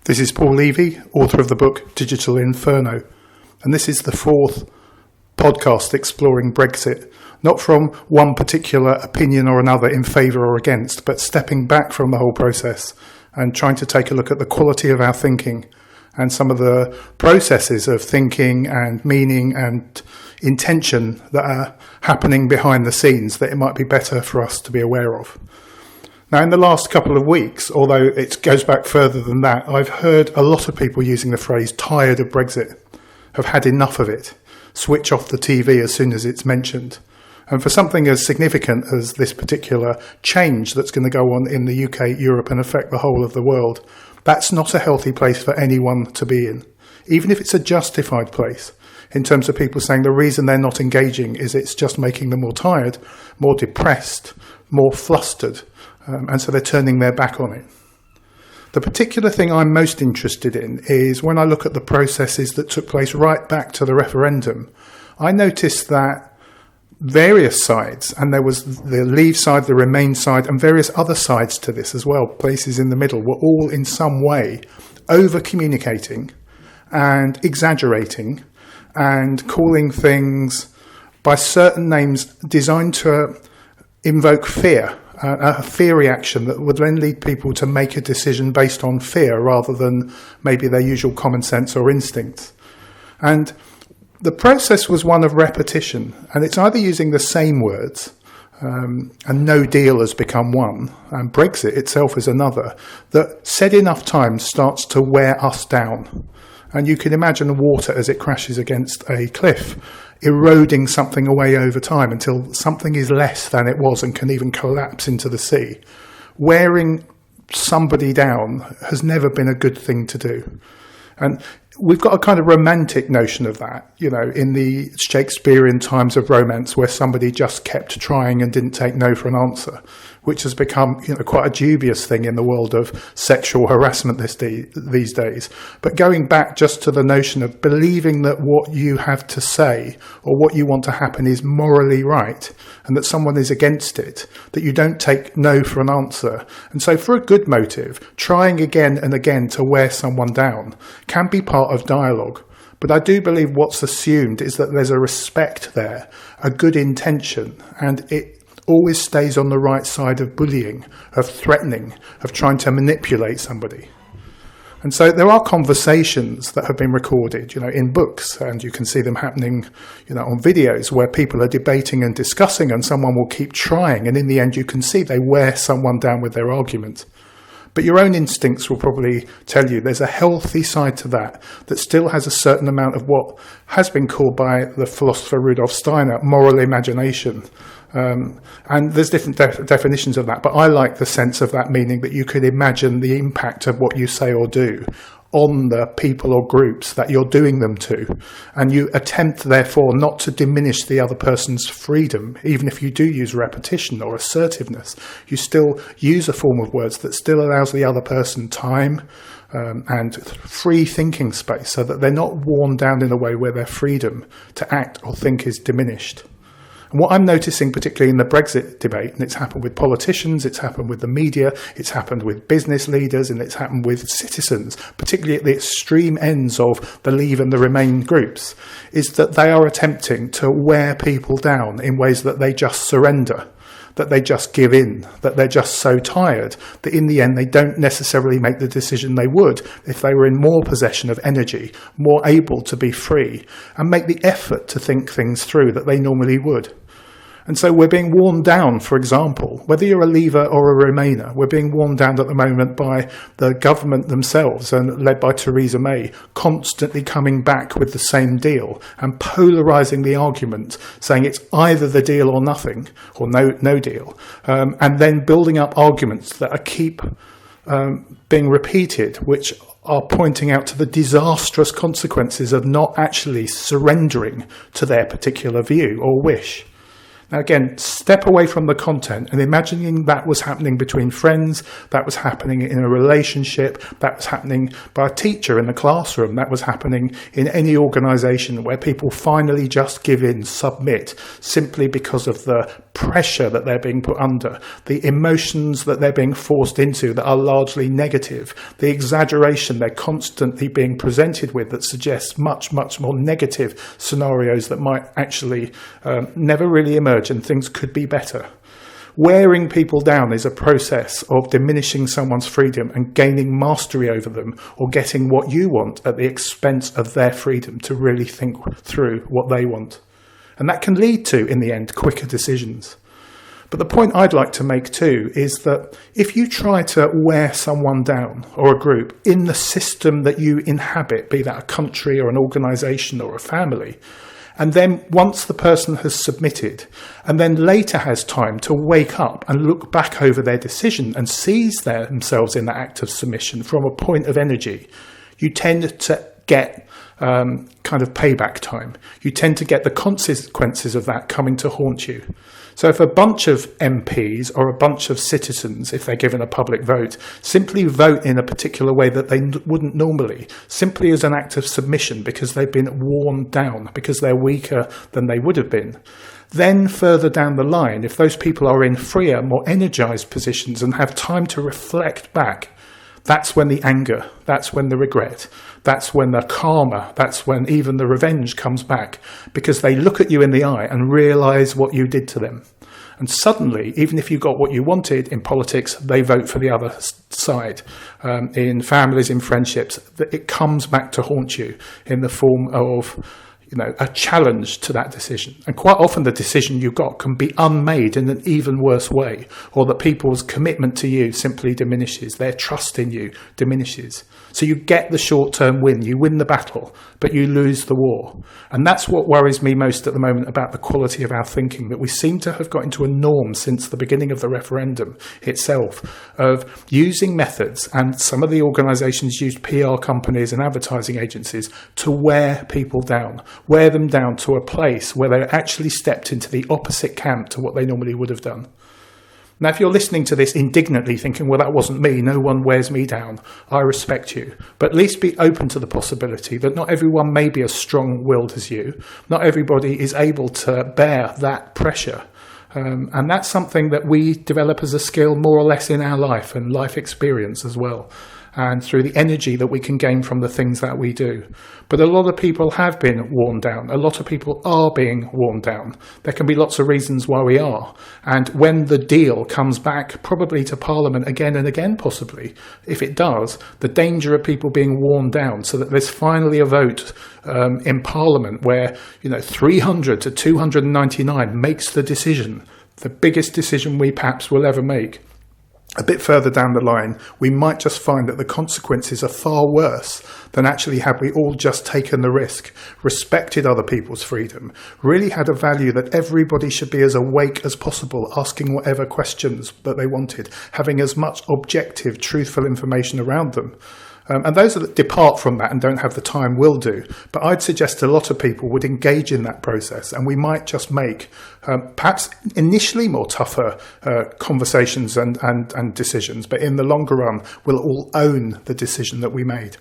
This is Paul Levy, author of the book Digital Inferno, and this is the fourth podcast exploring Brexit, not from one particular opinion or another in favour or against, but stepping back from the whole process and trying to take a look at the quality of our thinking and some of the processes of thinking and meaning and intention that are happening behind the scenes that it might be better for us to be aware of. Now, in the last couple of weeks, although it goes back further than that, I've heard a lot of people using the phrase tired of Brexit, have had enough of it, switch off the TV as soon as it's mentioned. And for something as significant as this particular change that's going to go on in the UK, Europe and affect the whole of the world, that's not a healthy place for anyone to be in, even if it's a justified place, in terms of people saying the reason they're not engaging is it's just making them more tired, more depressed, more flustered. And so they're turning their back on it. The particular thing I'm most interested in is when I look at the processes that took place right back to the referendum, I noticed that various sides, and there was the Leave side, the Remain side, and various other sides to this as well, places in the middle, were all in some way over-communicating and exaggerating and calling things by certain names designed to invoke fear. A fear reaction that would then lead people to make a decision based on fear rather than maybe their usual common sense or instincts. And the process was one of repetition, and it's either using the same words, and no deal has become one, and Brexit itself is another, that said enough times starts to wear us down. And you can imagine water as it crashes against a cliff, eroding something away over time until something is less than it was and can even collapse into the sea. Wearing somebody down has never been a good thing to do. And we've got a kind of romantic notion of that, you know, in the Shakespearean times of romance where somebody just kept trying and didn't take no for an answer, which has become, you know, quite a dubious thing in the world of sexual harassment these days. But going back just to the notion of believing that what you have to say or what you want to happen is morally right and that someone is against it, that you don't take no for an answer. And so for a good motive, trying again and again to wear someone down can be part of dialogue. But I do believe what's assumed is that there's a respect there, a good intention, and it always stays on the right side of bullying, of threatening, of trying to manipulate somebody. And so there are conversations that have been recorded, you know, in books, and you can see them happening, you know, on videos where people are debating and discussing and someone will keep trying, and in the end you can see they wear someone down with their argument. But your own instincts will probably tell you there's a healthy side to that still has a certain amount of what has been called by the philosopher Rudolf Steiner moral imagination. And there's different definitions of that, but I like the sense of that meaning that you could imagine the impact of what you say or do on the people or groups that you're doing them to. And you attempt, therefore, not to diminish the other person's freedom. Even if you do use repetition or assertiveness, you still use a form of words that still allows the other person time and free thinking space so that they're not worn down in a way where their freedom to act or think is diminished. And what I'm noticing, particularly in the Brexit debate, and it's happened with politicians, it's happened with the media, it's happened with business leaders, and it's happened with citizens, particularly at the extreme ends of the Leave and the Remain groups, is that they are attempting to wear people down in ways that they just surrender, that they just give in, that they're just so tired that in the end they don't necessarily make the decision they would if they were in more possession of energy, more able to be free, and make the effort to think things through that they normally would. And so we're being worn down, for example, whether you're a Leaver or a Remainer, we're being worn down at the moment by the government themselves, and led by Theresa May, constantly coming back with the same deal and polarising the argument, saying it's either the deal or nothing, or no deal, and then building up arguments that keep being repeated, which are pointing out to the disastrous consequences of not actually surrendering to their particular view or wish. Now again, step away from the content and imagining that was happening between friends, that was happening in a relationship, that was happening by a teacher in the classroom, that was happening in any organisation where people finally just give in, submit, simply because of the pressure that they're being put under, the emotions that they're being forced into that are largely negative, the exaggeration they're constantly being presented with that suggests much, much more negative scenarios that might actually never really emerge and things could be better. Wearing people down is a process of diminishing someone's freedom and gaining mastery over them, or getting what you want at the expense of their freedom to really think through what they want. And that can lead to, in the end, quicker decisions. But the point I'd like to make too is that if you try to wear someone down, or a group, in the system that you inhabit, be that a country or an organisation or a family, and then once the person has submitted, and then later has time to wake up and look back over their decision and sees themselves in that act of submission from a point of energy, you tend to get kind of payback time. You tend to get the consequences of that coming to haunt you. So if a bunch of MPs or a bunch of citizens, if they're given a public vote, simply vote in a particular way that they wouldn't normally, simply as an act of submission because they've been worn down, because they're weaker than they would have been, then further down the line, if those people are in freer, more energised positions and have time to reflect back, that's when the anger, that's when the regret, that's when the karma, that's when even the revenge comes back, because they look at you in the eye and realise what you did to them. And suddenly, even if you got what you wanted in politics, they vote for the other side. In families, in friendships, it comes back to haunt you in the form of a challenge to that decision. And quite often the decision you got can be unmade in an even worse way, or that people's commitment to you simply diminishes, their trust in you diminishes. So you get the short-term win, you win the battle, but you lose the war. And that's what worries me most at the moment about the quality of our thinking, that we seem to have got into a norm since the beginning of the referendum itself of using methods, and some of the organisations used PR companies and advertising agencies to wear people down, wear them down to a place where they actually stepped into the opposite camp to what they normally would have done. Now, if you're listening to this indignantly thinking, well, that wasn't me, no one wears me down, I respect you. But at least be open to the possibility that not everyone may be as strong-willed as you. Not everybody is able to bear that pressure. And that's something that we develop as a skill more or less in our life and life experience as well, and through the energy that we can gain from the things that we do. But a lot of people have been worn down. A lot of people are being worn down. There can be lots of reasons why we are. And when the deal comes back, probably to Parliament again and again, possibly, if it does, the danger of people being worn down, so that there's finally a vote in Parliament where 300 to 299 makes the decision, the biggest decision we perhaps will ever make. A bit further down the line, we might just find that the consequences are far worse than actually had we all just taken the risk, respected other people's freedom, really had a value that everybody should be as awake as possible, asking whatever questions that they wanted, having as much objective, truthful information around them. And those that depart from that and don't have the time will do. But I'd suggest a lot of people would engage in that process, and we might just make perhaps initially more tougher conversations and decisions, but in the longer run, we'll all own the decision that we made.